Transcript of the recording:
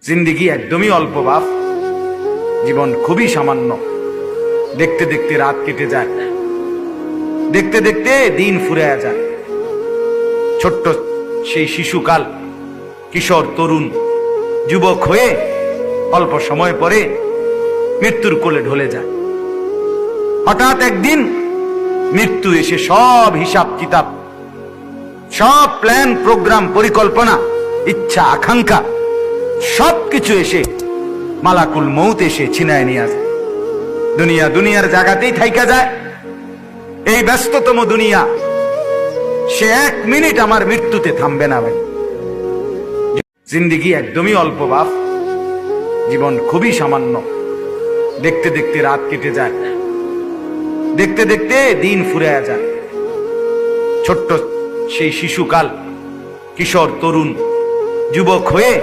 জিন্দিগি একদমই অল্প বাপ, জীবন খুবই সামান্য। দেখতে দেখতে রাত কেটে যায়, দেখতে দেখতে দিন ফুরিয়ে যায়। ছোট্ট সেই শিশুকাল, কিশোর, তরুণ, যুবক হয়ে অল্প সময় পরে মৃত্যুর কোলে ঢলে যায়। হঠাৎ একদিন মৃত্যু এসে সব হিসাব কিতাব, সব প্ল্যান, প্রোগ্রাম, পরিকল্পনা, ইচ্ছা, আকাঙ্ক্ষা সবকিছু এসে মালাকুল মউত এসে ছিনায় নিয়ে আসে। দুনিয়ার জায়গাতেই থাইকা যায়। এই ব্যস্ততম দুনিয়া, সে এক মিনিট আমার মৃত্যুতে থামবে না ভাই। জিন্দিগি একদমই অল্প বাপ, জীবন খুবই সামান্য। দেখতে দেখতে রাত কেটে যায়, দেখতে দেখতে দিন ফুরিয়ে যায়। ছোট্ট সেই শিশুকাল, কিশোর, তরুণ, যুবক হয়ে